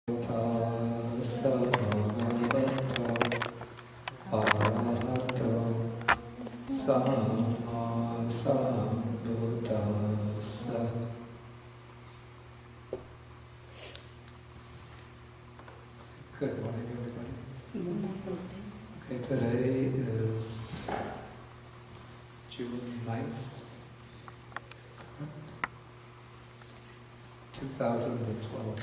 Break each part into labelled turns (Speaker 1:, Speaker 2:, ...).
Speaker 1: Good morning, everybody. Okay, today is June 9th, 2012.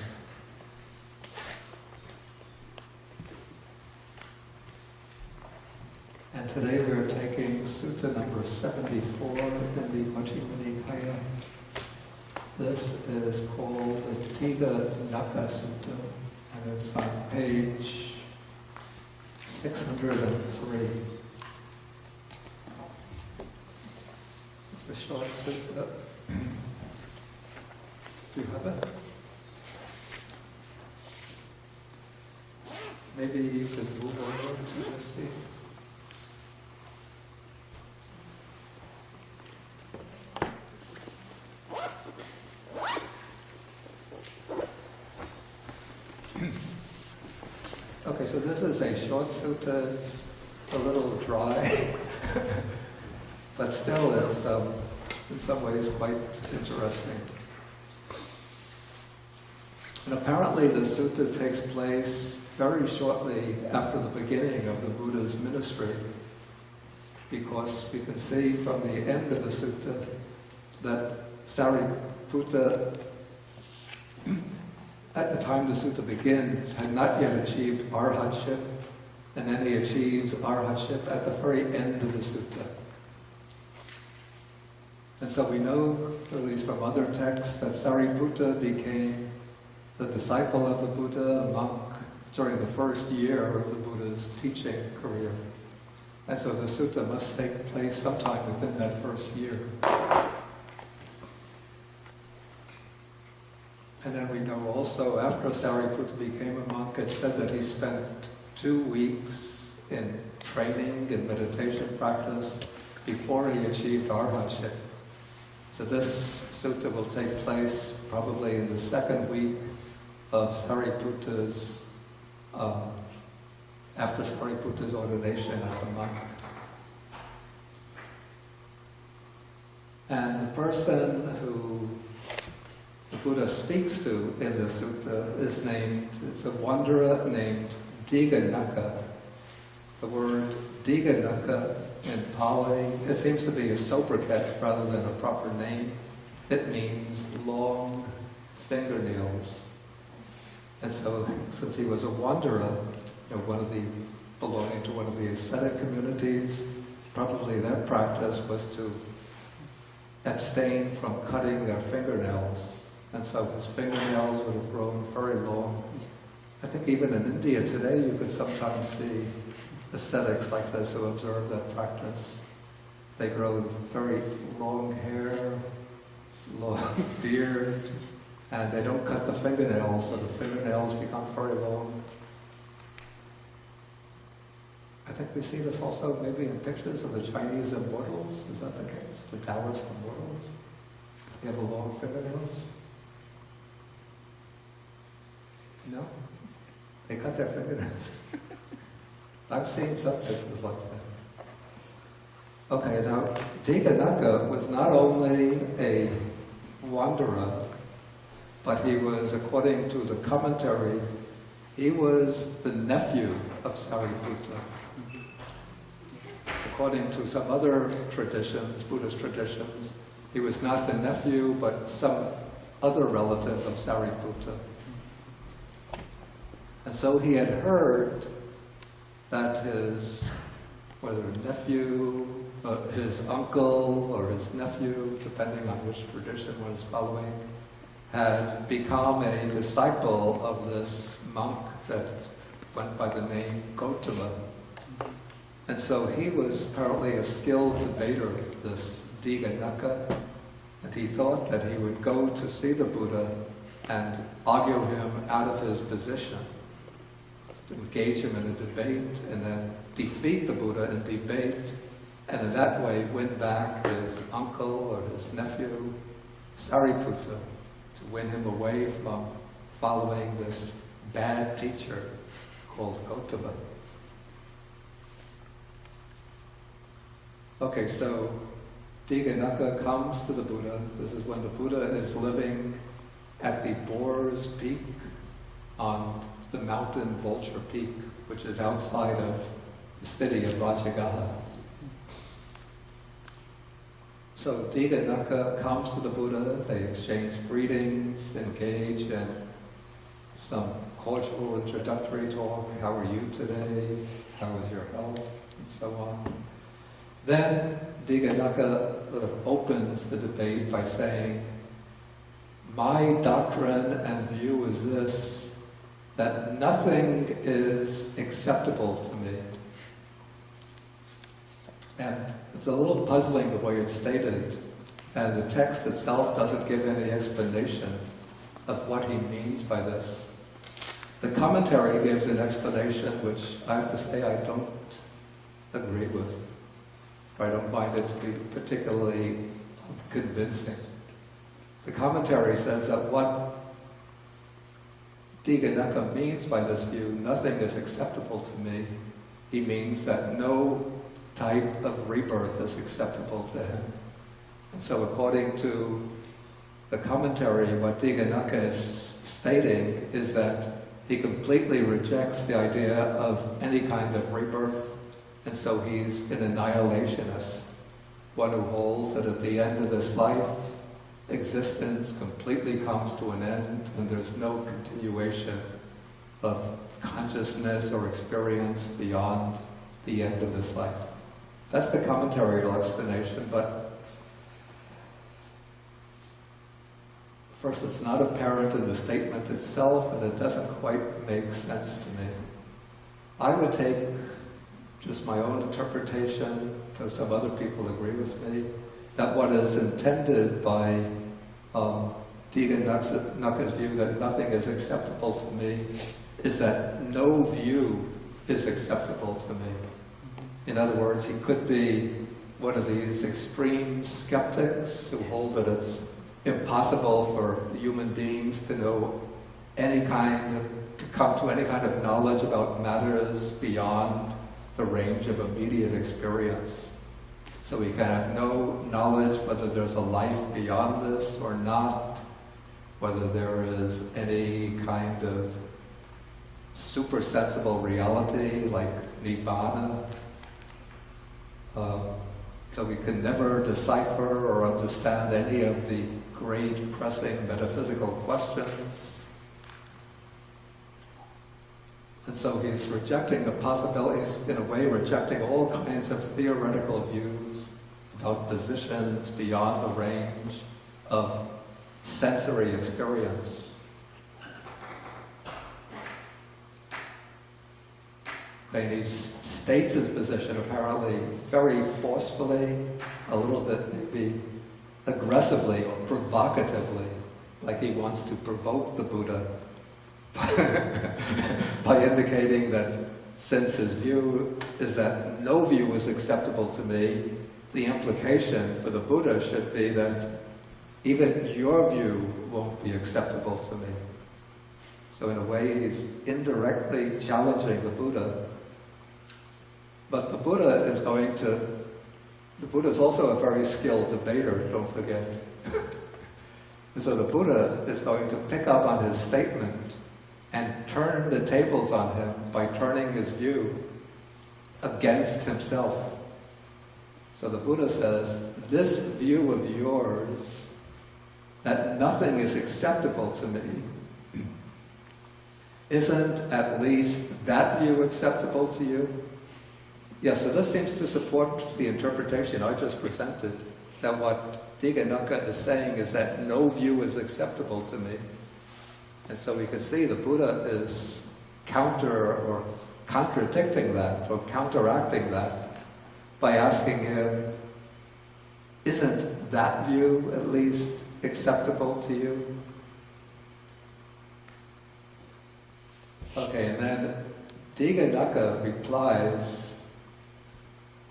Speaker 1: And today we're taking Sutta number 74 in the Majjhima Nikaya. This is called the Dighanakha Sutta, and it's on page 603. It's a short sutta. Do you have it? Maybe you could move over to the seat. Okay, so this is a short sutta. It's a little dry, but still it's in some ways quite interesting. And apparently the sutta takes place very shortly after the beginning of the Buddha's ministry, because we can see from the end of the sutta that Sariputta, at the time the sutta begins, had not yet achieved arhatship, and then he achieves arhatship at the very end of the sutta. And so we know, at least from other texts, that Sariputta became the disciple of the Buddha, a monk, during the first year of the Buddha's teaching career. And so the sutta must take place sometime within that first year. And then we know also, after Sariputta became a monk, it's said that he spent 2 weeks in training and meditation practice before he achieved arhatship. So this sutta will take place probably in the second week of Sariputta's, after Sariputta's ordination as a monk. And the person who the Buddha speaks to in the sutta is it's a wanderer named Dighanakha. The word Dighanakha in Pali, it seems to be a sobriquet rather than a proper name. It means long fingernails. And so, since he was a wanderer, belonging to one of the ascetic communities, probably their practice was to abstain from cutting their fingernails. And so his fingernails would have grown very long. I think even in India today you could sometimes see ascetics like this who observe that practice. They grow very long hair, long beard, and they don't cut the fingernails, so the fingernails become very long. I think we see this also maybe in pictures of the Chinese immortals. Is that the case? The Taoist immortals? They have long fingernails? No? They cut their fingernails. I've seen some pictures like that. Okay, now Dighanakha was not only a wanderer, but he was, according to the commentary, he was the nephew of Sariputta. According to some other traditions, Buddhist traditions, he was not the nephew, but some other relative of Sariputta. And so he had heard that his uncle or his nephew, depending on which tradition one is following, had become a disciple of this monk that went by the name Gautama. And so he was apparently a skilled debater, this Dighanakha, and he thought that he would go to see the Buddha and argue him out of his position, engage him in a debate, and then defeat the Buddha in debate, and in that way win back his uncle or his nephew, Sariputta, to win him away from following this bad teacher called Gautama. Okay, so Dighanakha comes to the Buddha. This is when the Buddha is living at the Boar's Peak on the mountain Vulture Peak, which is outside of the city of Rajagaha. So Dighanakha comes to the Buddha, they exchange greetings, engage in some cordial introductory talk. How are you today? How is your health? And so on. Then Dighanakha sort of opens the debate by saying, my doctrine and view is this, that nothing is acceptable to me. And it's a little puzzling the way it's stated, and the text itself doesn't give any explanation of what he means by this. The commentary gives an explanation which I have to say I don't agree with. I don't find it to be particularly convincing. The commentary says that what Dighanakha means by this view, nothing is acceptable to me, he means that no type of rebirth is acceptable to him. And so according to the commentary, what Dighanakha is stating is that he completely rejects the idea of any kind of rebirth, and so he's an annihilationist, one who holds that at the end of his life, existence completely comes to an end and there's no continuation of consciousness or experience beyond the end of this life. That's the commentarial explanation, but first, it's not apparent in the statement itself, and it doesn't quite make sense to me. I would take just my own interpretation, though some other people agree with me, that what is intended by Dighanakha's view that nothing is acceptable to me is that no view is acceptable to me. In other words, he could be one of these extreme skeptics who hold that it's impossible for human beings to know to come to any kind of knowledge about matters beyond the range of immediate experience. So we can have no knowledge whether there's a life beyond this or not, whether there is any kind of super-sensible reality like Nibbana. So we can never decipher or understand any of the great pressing metaphysical questions. And so he's rejecting the possibilities, in a way rejecting all kinds of theoretical views about positions beyond the range of sensory experience. And he states his position apparently very forcefully, a little bit maybe aggressively or provocatively, like he wants to provoke the Buddha by indicating that since his view is that no view is acceptable to me, the implication for the Buddha should be that even your view won't be acceptable to me. So in a way he's indirectly challenging the Buddha. But the Buddha is also a very skilled debater, don't forget. And so the Buddha is going to pick up on his statement and turn the tables on him by turning his view against himself. So the Buddha says, this view of yours, that nothing is acceptable to me, isn't at least that view acceptable to you? Yeah, so this seems to support the interpretation I just presented, that what Dighanakha is saying is that no view is acceptable to me. And so we can see the Buddha is contradicting that, or counteracting that, by asking him, isn't that view at least acceptable to you? Okay, and then Dighanakha replies,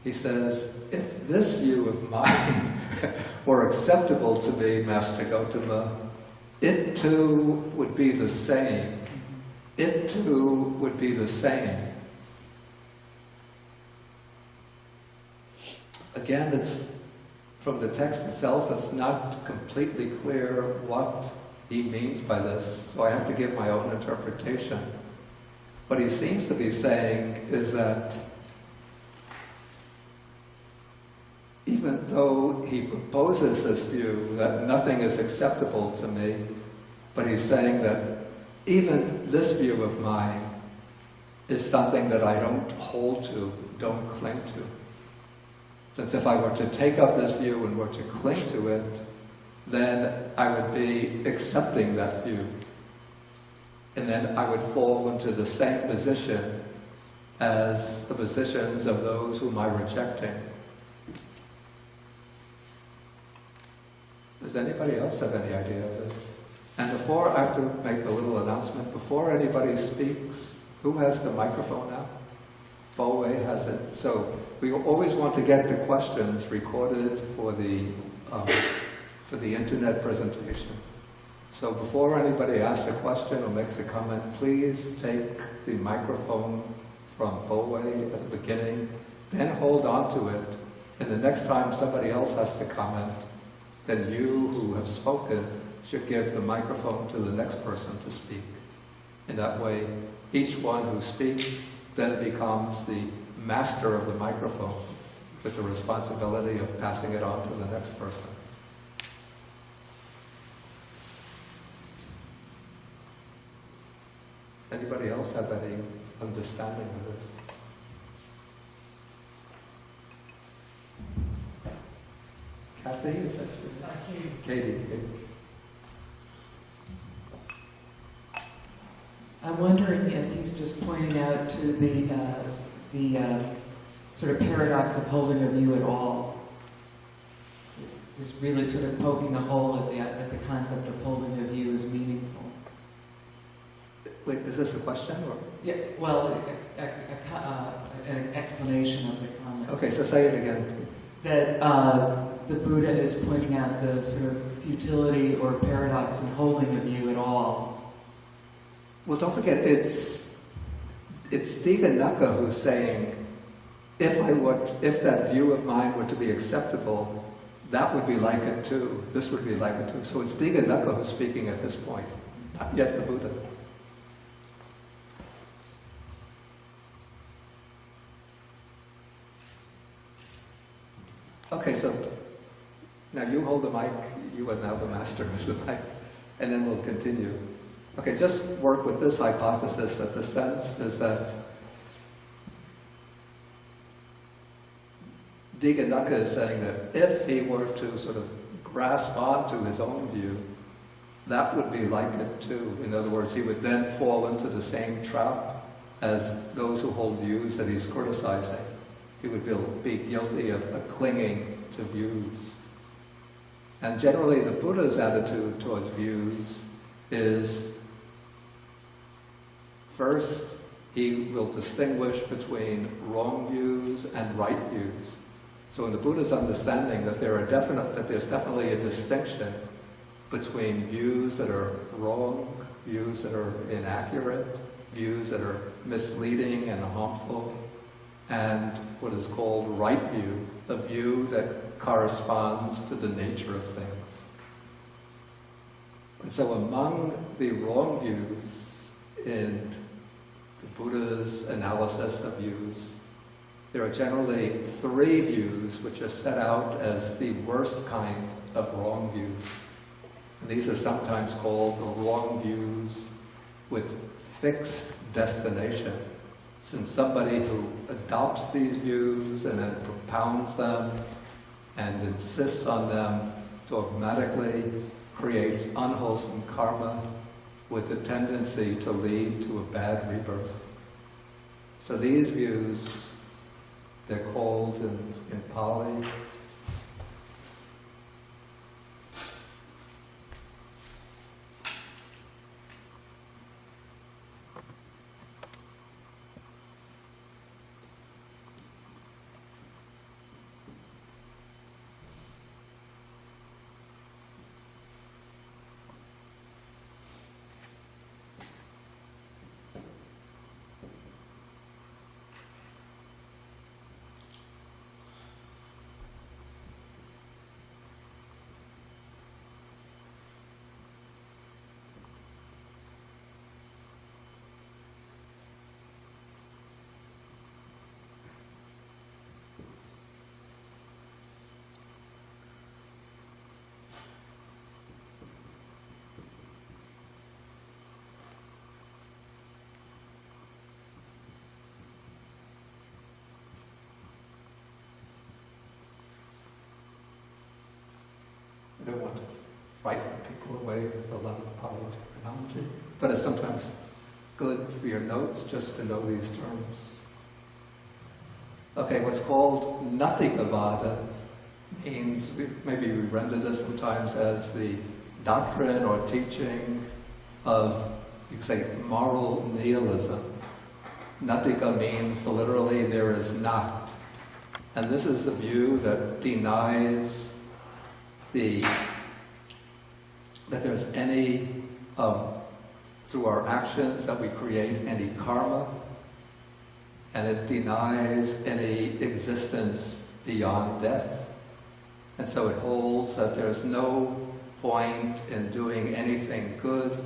Speaker 1: he says, if this view of mine were acceptable to me, Master Gautama, it too would be the same it too would be the same. Again, it's from the text itself, it's not completely clear what he means by this, so I have to give my own interpretation. What he seems to be saying is that even though he proposes this view that nothing is acceptable to me, but he's saying that even this view of mine is something that I don't hold to, don't cling to. Since if I were to take up this view and were to cling to it, then I would be accepting that view. And then I would fall into the same position as the positions of those whom I'm rejecting. Does anybody else have any idea of this? And before, I have to make a little announcement. Before anybody speaks, who has the microphone now? Boe has it. So we always want to get the questions recorded for the internet presentation. So before anybody asks a question or makes a comment, please take the microphone from Boe at the beginning, then hold on to it, and the next time somebody else has to comment, then you who have spoken should give the microphone to the next person to speak. In that way, each one who speaks then becomes the master of the microphone with the responsibility of passing it on to the next person. Anybody else have any understanding of this? Kathy, is that you? Katie.
Speaker 2: I'm wondering if he's just pointing out to the sort of paradox of holding a view at all. Just really sort of poking a hole at the concept of holding a view as meaningful.
Speaker 1: Wait, is this a question? Or?
Speaker 2: Yeah, well, an explanation of the comment.
Speaker 1: Okay, so say it again.
Speaker 2: That the Buddha is pointing out the sort of futility or paradox in holding a view at all.
Speaker 1: Well, don't forget, it's Dighanakha who's saying, if that view of mine were to be acceptable, that would be like it too. This would be like it too. So it's Dighanakha who's speaking at this point, not yet the Buddha. Okay, so now you hold the mic, you are now the master of the mic, and then we'll continue. Okay, just work with this hypothesis that the sense is that Dighanakha is saying that if he were to sort of grasp onto his own view, that would be like it too. In other words, he would then fall into the same trap as those who hold views that he's criticizing. He would be guilty of clinging to views. And generally the Buddha's attitude towards views is, first, he will distinguish between wrong views and right views. So in the Buddha's understanding that there's definitely a distinction between views that are wrong, views that are inaccurate, views that are misleading and harmful, and what is called right view, a view that corresponds to the nature of things. And so among the wrong views in the Buddha's analysis of views, there are generally three views which are set out as the worst kind of wrong views. And these are sometimes called the wrong views with fixed destination. Since somebody who adopts these views and then propounds them and insists on them dogmatically creates unwholesome karma with a tendency to lead to a bad rebirth. So these views, they're called in Pali don't want to frighten people away with a lot of poly terminology, but it's sometimes good for your notes just to know these terms. Okay, what's called Natikavada means, maybe we render this sometimes as the doctrine or teaching of, you could say, moral nihilism. Natika means literally there is not. And this is the view that denies that there's any, through our actions, that we create any karma, and it denies any existence beyond death. And so it holds that there's no point in doing anything good,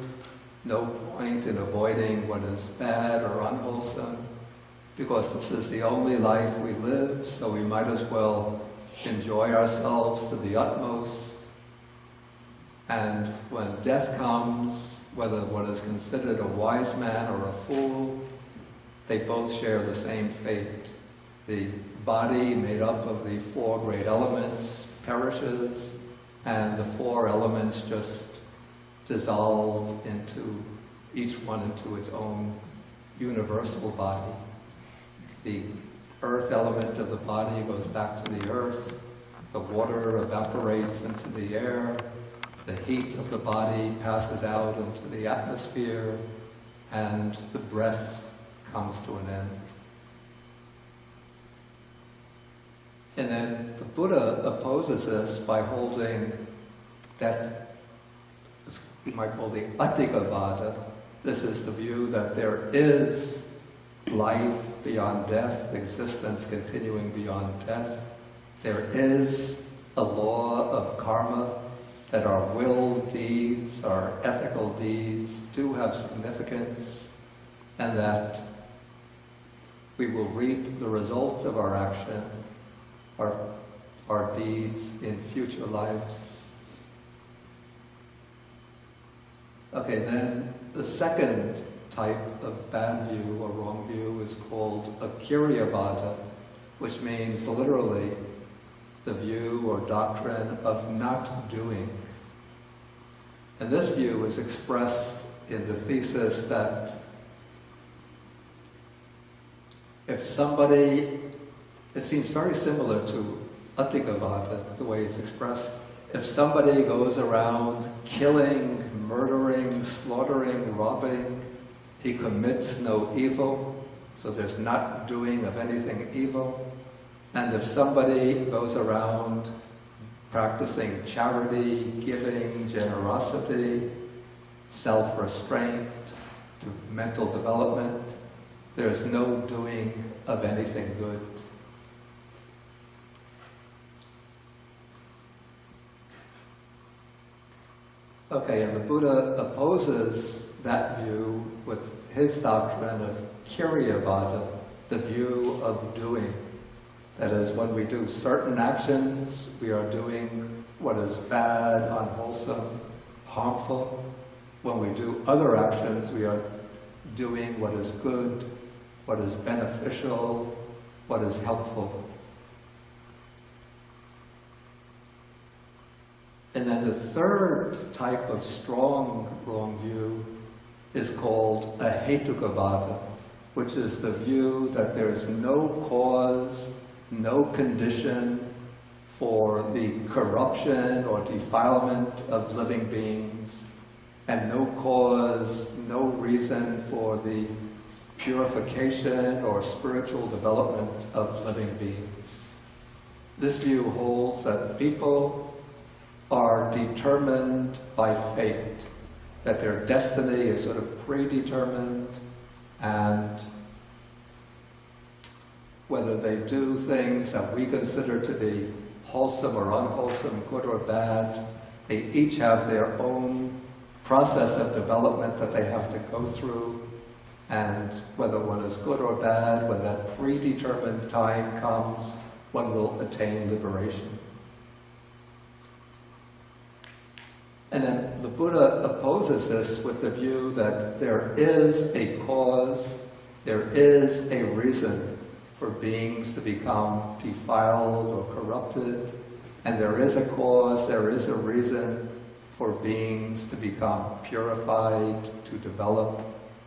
Speaker 1: no point in avoiding what is bad or unwholesome, because this is the only life we live, so we might as well enjoy ourselves to the utmost. And when death comes, whether one is considered a wise man or a fool, they both share the same fate. The body, made up of the four great elements, perishes, and the four elements just dissolve into, each one into its own universal body. The earth element of the body goes back to the earth, the water evaporates into the air, the heat of the body passes out into the atmosphere, and the breath comes to an end. And then the Buddha opposes this by holding that, we might call the Attikavada. This is the view that there is life beyond death, existence continuing beyond death. There is a law of karma, that our will deeds, our ethical deeds do have significance, and that we will reap the results of our action, our deeds in future lives. Okay, then the second type of bad view or wrong view is called Akiryavada, which means literally the view or doctrine of not doing. And this view is expressed in the thesis that if somebody, it seems very similar to Attikavada, the way it's expressed. If somebody goes around killing, murdering, slaughtering, robbing, he commits no evil, so there's not doing of anything evil. And if somebody goes around practicing charity, giving, generosity, self-restraint, mental development, there's no doing of anything good. Okay, and the Buddha opposes that view with his doctrine of Kiryavada, the view of doing. That is, when we do certain actions, we are doing what is bad, unwholesome, harmful. When we do other actions, we are doing what is good, what is beneficial, what is helpful. And then the third type of strong wrong view is called Ahetukavada, which is the view that there is no cause, no condition for the corruption or defilement of living beings, and no cause, no reason for the purification or spiritual development of living beings. This view holds that people are determined by fate, that their destiny is sort of predetermined, and whether they do things that we consider to be wholesome or unwholesome, good or bad, they each have their own process of development that they have to go through, and whether one is good or bad, when that predetermined time comes, one will attain liberation. And then the Buddha opposes this with the view that there is a cause, there is a reason for beings to become defiled or corrupted, And there is a cause, there is a reason for beings to become purified, to develop,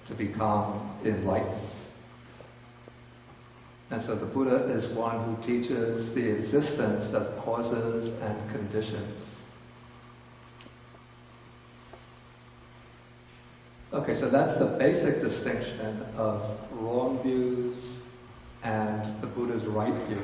Speaker 1: to become enlightened. And so the Buddha is one who teaches the existence of causes and conditions. Okay, so that's the basic distinction of wrong views and the Buddha's right view.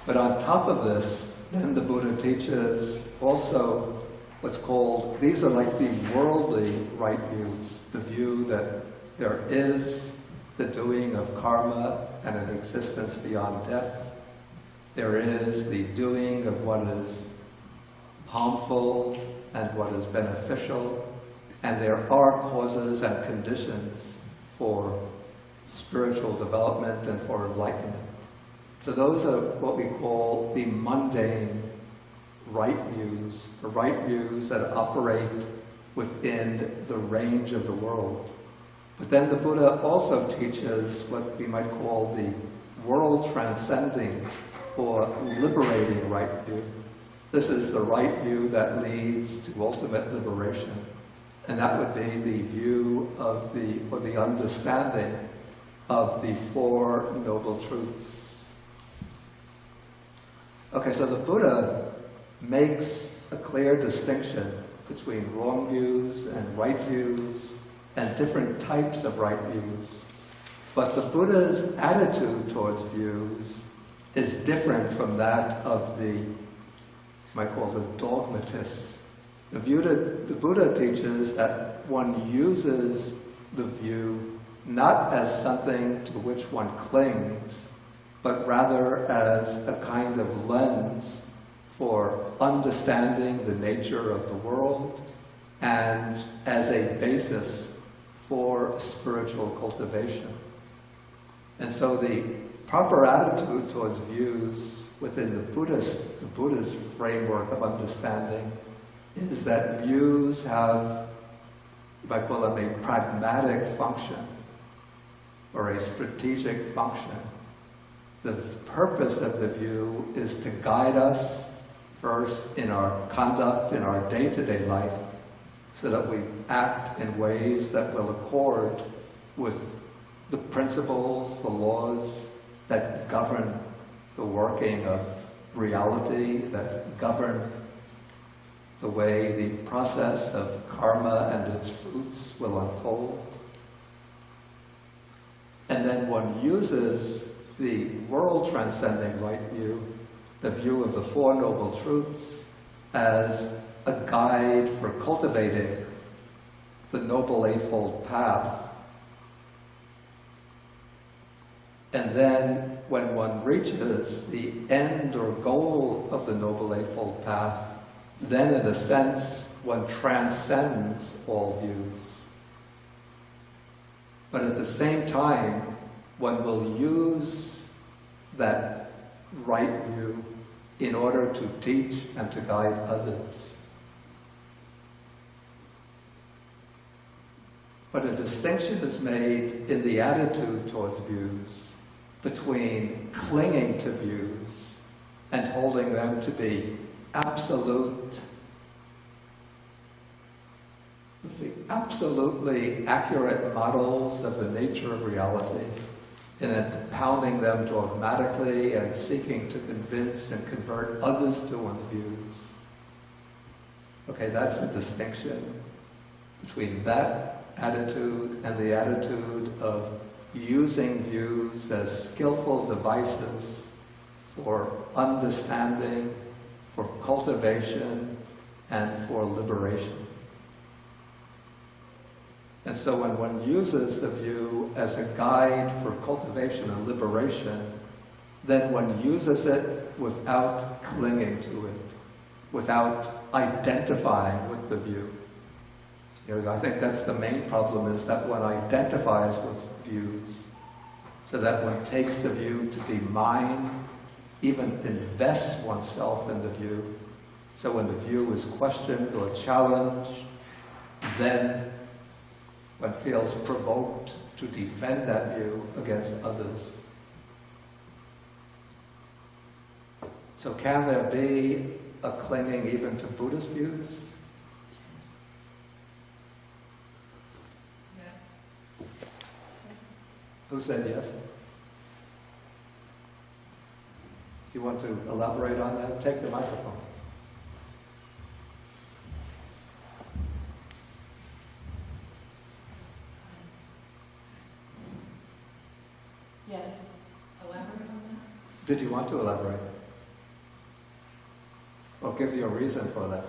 Speaker 1: But on top of this, then the Buddha teaches also what's called, these are like the worldly right views, the view that there is the doing of karma and an existence beyond death. There is the doing of what is harmful and what is beneficial, and there are causes and conditions for spiritual development and for enlightenment. So those are what we call the mundane right views, the right views that operate within the range of the world. But then the Buddha also teaches what we might call the world-transcending or liberating right view. This is the right view that leads to ultimate liberation. And that would be the view of the understanding of the Four Noble Truths. Okay, so the Buddha makes a clear distinction between wrong views and right views and different types of right views. But the Buddha's attitude towards views is different from that of the, you might call the dogmatists. The Buddha teaches that one uses the view not as something to which one clings, but rather as a kind of lens for understanding the nature of the world and as a basis for spiritual cultivation. And so the proper attitude towards views within the Buddha's framework of understanding is that views have, if I call them, a pragmatic function or a strategic function. The purpose of the view is to guide us first in our conduct, in our day-to-day life, so that we act in ways that will accord with the principles, the laws that govern the working of reality, that govern the way the process of karma and its fruits will unfold. And then one uses the world-transcending right view, the view of the Four Noble Truths, as a guide for cultivating the Noble Eightfold Path. And then when one reaches the end or goal of the Noble Eightfold Path, then in a sense one transcends all views. But at the same time, one will use that right view in order to teach and to guide others. But a distinction is made in the attitude towards views between clinging to views and holding them to be absolute, absolutely accurate models of the nature of reality, and then pounding them dogmatically and seeking to convince and convert others to one's views. Okay, that's the distinction between that attitude and the attitude of using views as skillful devices for understanding, for cultivation, and for liberation. And so when one uses the view as a guide for cultivation and liberation, then one uses it without clinging to it, without identifying with the view. You know, I think that's the main problem, is that one identifies with views, so that one takes the view to be mine, even invests oneself in the view. So when the view is questioned or challenged, then one feels provoked to defend that view against others. So can there be a clinging even to Buddhist views?
Speaker 3: Yes.
Speaker 1: Who said yes? Do you want to elaborate on that? Take the microphone.
Speaker 3: Yes. Elaborate on that?
Speaker 1: Did you want to elaborate? Or give you a reason for that?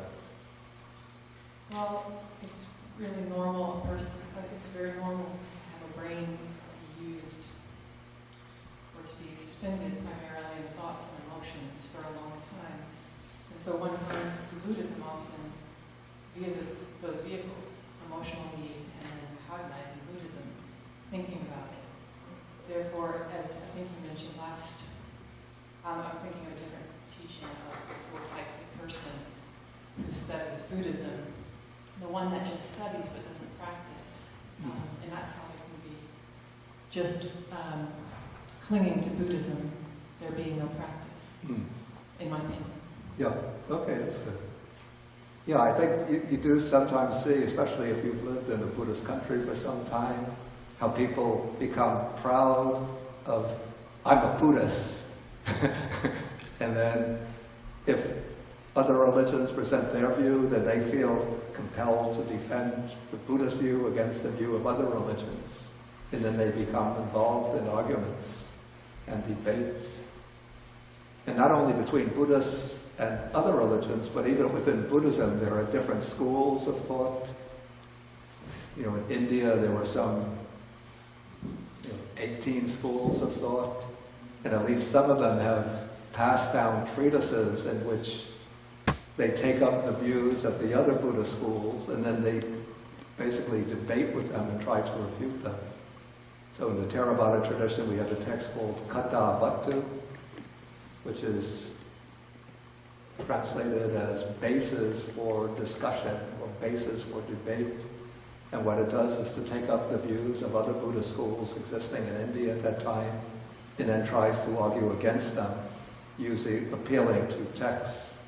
Speaker 3: Well, it's really normal, it's very normal to have a brain be used or to be expended primarily in thoughts and emotions for a long time. And so one comes to Buddhism often via those vehicles, emotional need and then cognizing Buddhism, thinking about it. Therefore, as I think you mentioned last, I'm thinking of a different teaching of the 4 types of person who studies Buddhism. The one that just studies but doesn't practice. And that's how it can be just clinging to Buddhism, there being no practice, in my opinion.
Speaker 1: Yeah, okay, that's good. Yeah, I think you do sometimes see, especially if you've lived in a Buddhist country for some time, how people become proud of, I'm a Buddhist. And then if other religions present their view, then they feel compelled to defend the Buddhist view against the view of other religions. And then they become involved in arguments and debates. And not only between Buddhists and other religions, but even within Buddhism, there are different schools of thought. You know, in India, there were some 18 schools of thought, and at least some of them have passed down treatises in which they take up the views of the other Buddhist schools, and then they basically debate with them and try to refute them. So in the Theravada tradition, we have a text called Kata Vattu, which is translated as basis for discussion or basis for debate. And what it does is to take up the views of other Buddhist schools existing in India at that time, and then tries to argue against them, usually appealing to texts.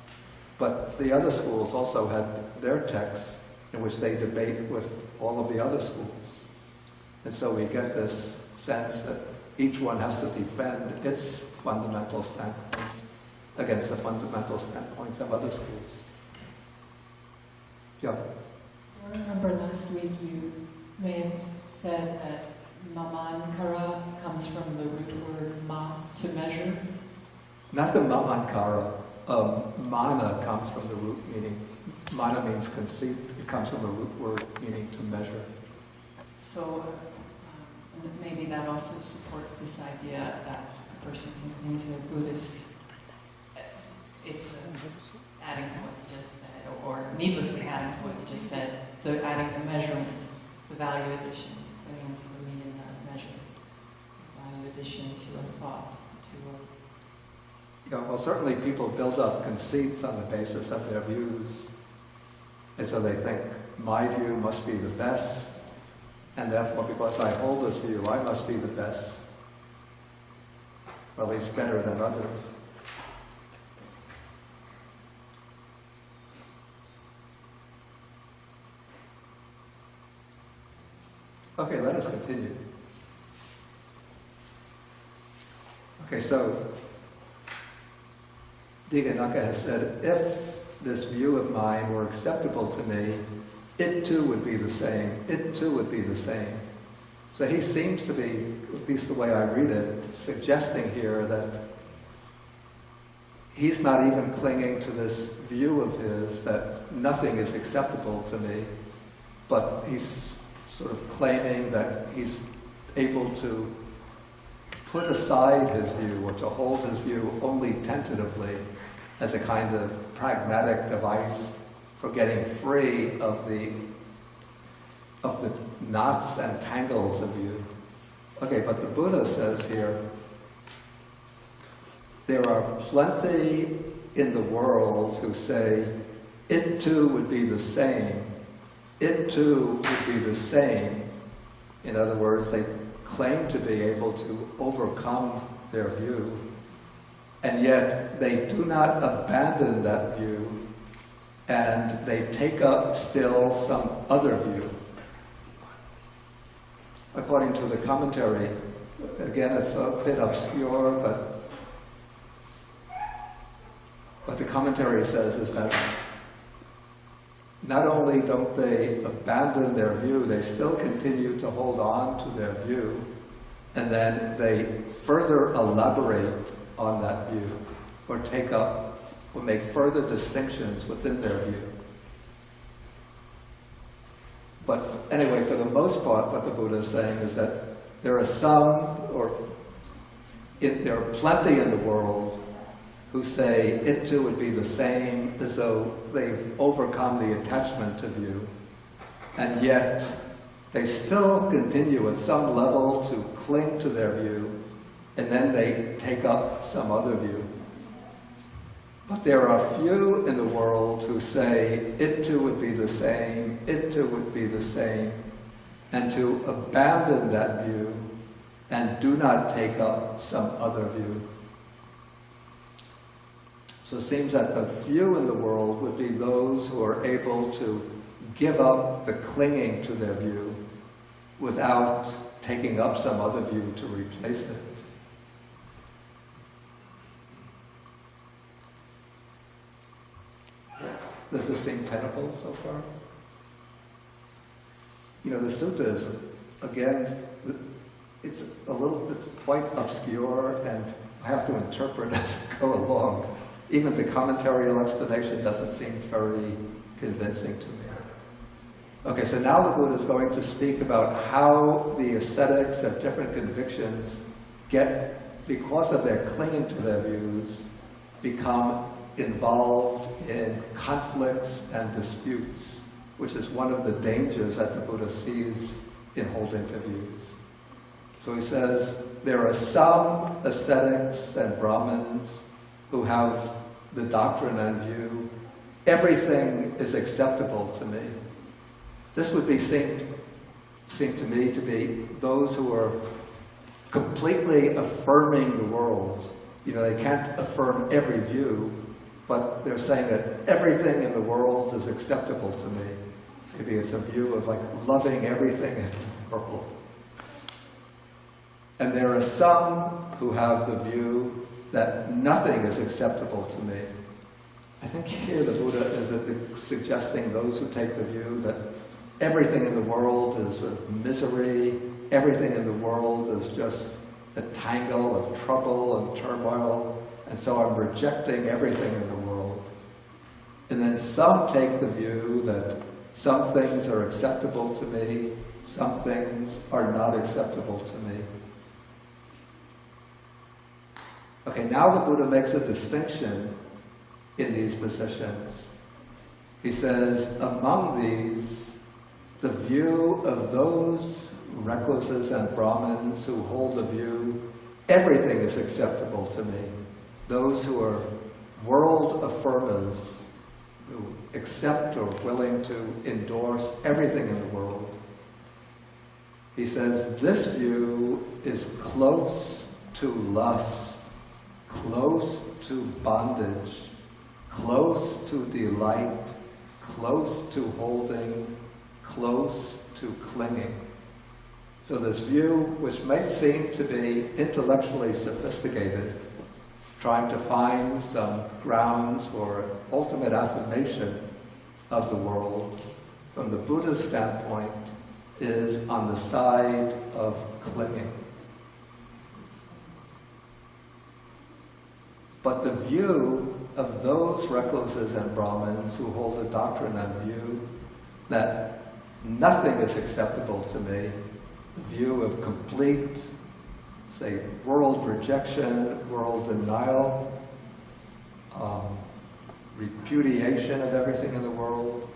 Speaker 1: But the other schools also had their texts in which they debate with all of the other schools. And so we get this sense that each one has to defend its fundamental standpoint against the fundamental standpoints of other schools. Yeah.
Speaker 3: I remember last week you may have said that mamankara comes from the root word ma, to measure.
Speaker 1: Not the mamankara. Mana comes from the root meaning, mana means conceit. It comes from the root word meaning to measure.
Speaker 3: So maybe that also supports this idea that a person can cling to a Buddhist. It's adding to what you just said, or needlessly adding to what you just said, adding the measurement, the value addition, clinging to the meaning of measure, the value addition to a thought, to a...
Speaker 1: Yeah, well, certainly people build up conceits on the basis of their views. And so they think, my view must be the best, and therefore because I hold this view, I must be the best. Or at least better than others. Okay, let us continue. Okay, so Dighanakha has said, if this view of mine were acceptable to me, it too would be the same. It too would be the same. So he seems to be, at least the way I read it, suggesting here that he's not even clinging to this view of his that nothing is acceptable to me, but he's sort of claiming that he's able to put aside his view or to hold his view only tentatively as a kind of pragmatic device for getting free of the knots and tangles of view. Okay, but the Buddha says here, there are plenty in the world who say, it too would be the same. It too would be the same. In other words, they claim to be able to overcome their view. and yet they do not abandon that view, and they take up still some other view. According to the commentary, again, it's a bit obscure, but what the commentary says is that not only don't they abandon their view, they still continue to hold on to their view, and then they further elaborate on that view, or take up, or make further distinctions within their view. But anyway, for the most part, what the Buddha is saying is that there are some, there are plenty in the world who say it too would be the same, as though they've overcome the attachment to view, and yet they still continue at some level to cling to their view, and then they take up some other view. But there are few in the world who say it too would be the same, it too would be the same, and to abandon that view and do not take up some other view. So it seems that the few in the world would be those who are able to give up the clinging to their view without taking up some other view to replace it. Does this seem tenable so far? You know, the sutta is, again, it's quite obscure, and I have to interpret as I go along. Even the commentarial explanation doesn't seem very convincing to me. Okay, so now the Buddha is going to speak about how the ascetics of different convictions because of their clinging to their views, become involved in conflicts and disputes, which is one of the dangers that the Buddha sees in holding to views. So he says, there are some ascetics and Brahmins who have the doctrine and view, everything is acceptable to me. This would be seem to me to be those who are completely affirming the world. You know, they can't affirm every view, but they're saying that everything in the world is acceptable to me. Maybe it's a view of like loving everything in the world. And there are some who have the view that nothing is acceptable to me. I think here the Buddha is suggesting those who take the view that everything in the world is of misery, everything in the world is just a tangle of trouble and turmoil, and so I'm rejecting everything in the world. And then some take the view that some things are acceptable to me, some things are not acceptable to me. Okay, now the Buddha makes a distinction in these positions. He says, among these, the view of those recluses and Brahmins who hold the view, everything is acceptable to me. Those who are world affirmers, who accept or willing to endorse everything in the world. He says, this view is close to lust, close to bondage, close to delight, close to holding, close to clinging. So this view, which may seem to be intellectually sophisticated, trying to find some grounds for ultimate affirmation of the world, from the Buddha's standpoint, is on the side of clinging. But the view of those recluses and Brahmins who hold a doctrine and view that nothing is acceptable to me, the view of complete, say, world rejection, world denial, repudiation of everything in the world,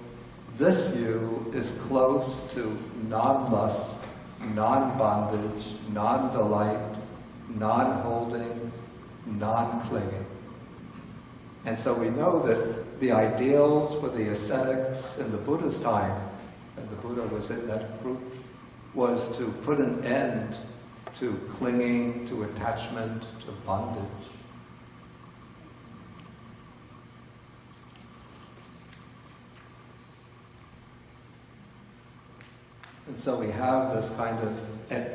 Speaker 1: this view is close to non-lust, non-bondage, non-delight, non-holding, non-clinging. And so we know that the ideals for the ascetics in the Buddha's time, and the Buddha was in that group, was to put an end to clinging, to attachment, to bondage. And so we have this kind of an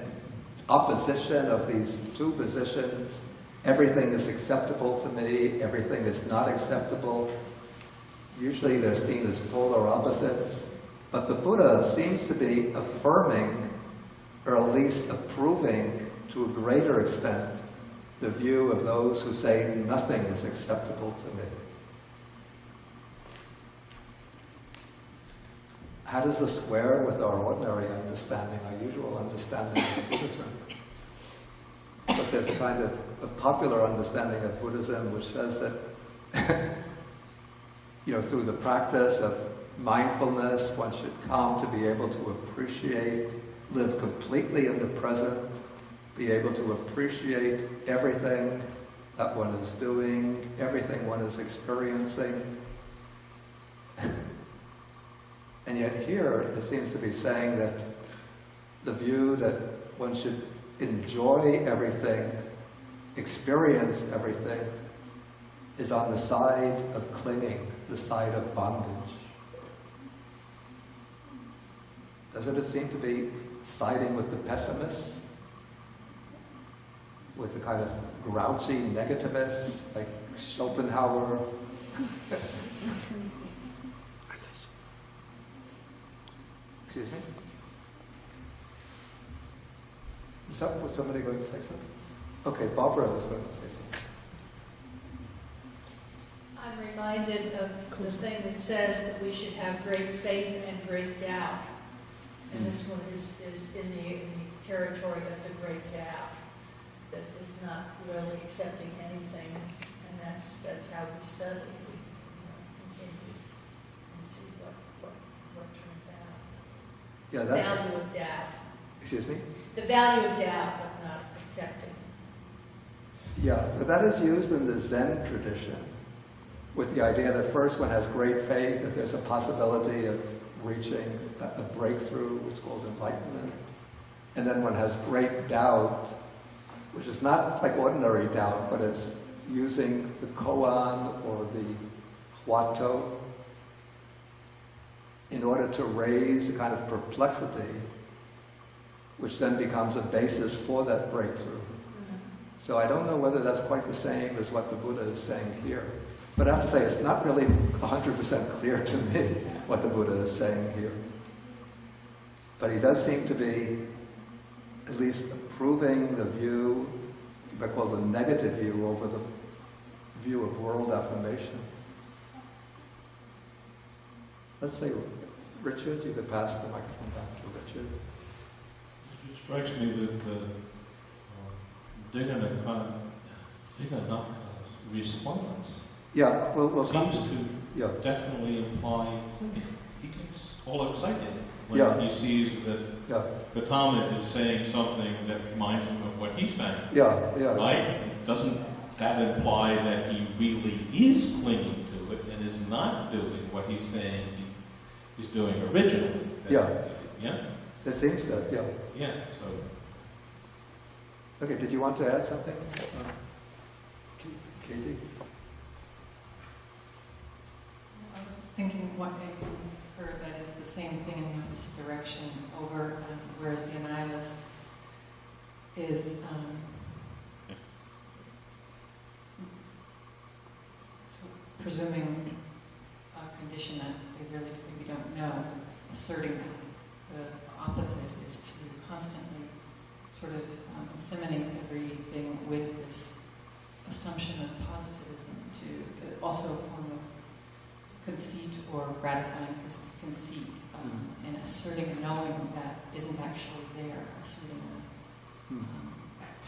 Speaker 1: opposition of these two positions. Everything is acceptable to me, everything is not acceptable. Usually they're seen as polar opposites. But the Buddha seems to be affirming, or at least approving to a greater extent, the view of those who say nothing is acceptable to me. How does this square with our ordinary understanding, our usual understanding of Buddhism? Because there's kind of a popular understanding of Buddhism which says that through the practice of mindfulness, one should come to be able to appreciate, live completely in the present, be able to appreciate everything that one is doing, everything one is experiencing. And yet here it seems to be saying that the view that one should enjoy everything, experience everything, is on the side of clinging, the side of bondage. Doesn't it seem to be siding with the pessimists? With the kind of grouchy negativists, like Schopenhauer? Excuse me? Was somebody going to say something? Okay, Barbara was going to say something.
Speaker 4: I'm reminded of the thing that says that we should have great faith and great doubt. And this one is in the territory of the great doubt. That it's not really accepting anything, and that's how we study. We continue and see what turns out.
Speaker 1: Yeah,
Speaker 4: The value of doubt.
Speaker 1: Excuse me?
Speaker 4: The value of doubt, but not accepting.
Speaker 1: Yeah, so that is used in the Zen tradition, with the idea that first one has great faith, that there's a possibility of reaching a breakthrough, which is called enlightenment, and then one has great doubt, which is not like ordinary doubt, but it's using the koan or the huato in order to raise a kind of perplexity, which then becomes a basis for that breakthrough. So I don't know whether that's quite the same as what the Buddha is saying here. But I have to say, it's not really 100% clear to me what the Buddha is saying here. But he does seem to be at least approving the view, you might call the negative view, over the view of world affirmation. Let's say, Richard, you could pass the microphone back to Richard.
Speaker 5: It strikes me that Dighanakha's response
Speaker 1: we'll
Speaker 5: seems
Speaker 1: come
Speaker 5: to definitely imply he gets all excited when he sees that Gautama is saying something that reminds him of what he's saying. Right? Doesn't that imply that he really is clinging to it and is not doing what he's saying he's doing originally? Yeah?
Speaker 1: It seems that,
Speaker 5: Yeah, so...
Speaker 1: Okay, did you want to add something? Katie?
Speaker 3: I was thinking what I concur that it's the same thing in the opposite direction over, whereas the nihilist is presuming a condition that they really maybe don't know, asserting that the opposite is to constantly sort of inseminate everything with this assumption of positivism, to also a form of conceit or gratifying conceit, and asserting a knowing that isn't actually there, asserting a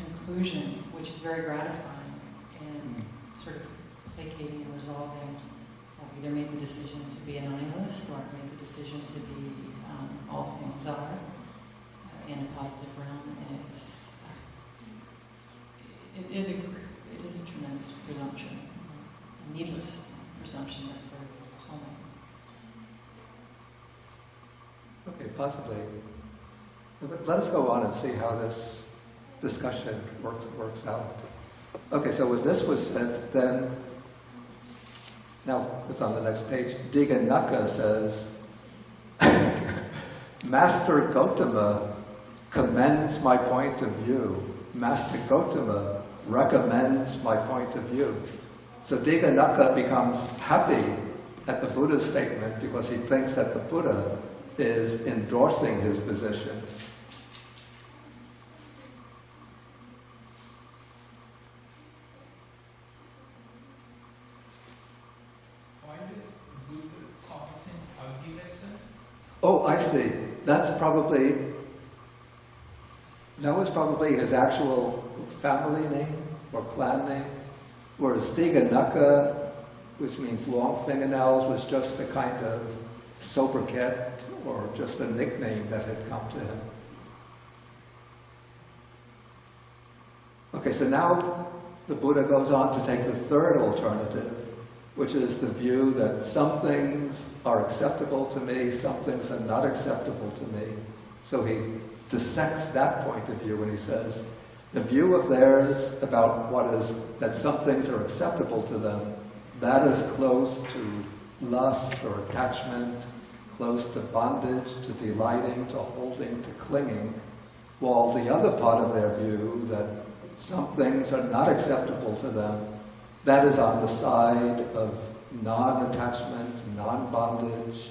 Speaker 3: conclusion which is very gratifying and sort of placating and resolving. Either make the decision to be a nihilist or make the decision to be all things are in a positive realm, and it is a tremendous presumption, a needless presumption that's very calming.
Speaker 1: Okay, possibly. But let us go on and see how this discussion works out. Okay, so when this was said, then, now it's on the next page, Dighanakha says, Master Gautama commends my point of view. Master Gautama recommends my point of view. So Dighanakha becomes happy at the Buddha's statement because he thinks that the Buddha is endorsing his position.
Speaker 6: Why does Buddha calls him Agilesa?
Speaker 1: Oh, I see. That was probably his actual family name or clan name. Whereas Dighanakha, which means long fingernails, was just a kind of sobriquet or just a nickname that had come to him. Okay, so now the Buddha goes on to take the third alternative, which is the view that some things are acceptable to me, some things are not acceptable to me. So he dissects that point of view when he says, the view of theirs about that some things are acceptable to them, that is close to lust or attachment, close to bondage, to delighting, to holding, to clinging, while the other part of their view, that some things are not acceptable to them, that is on the side of non-attachment, non-bondage,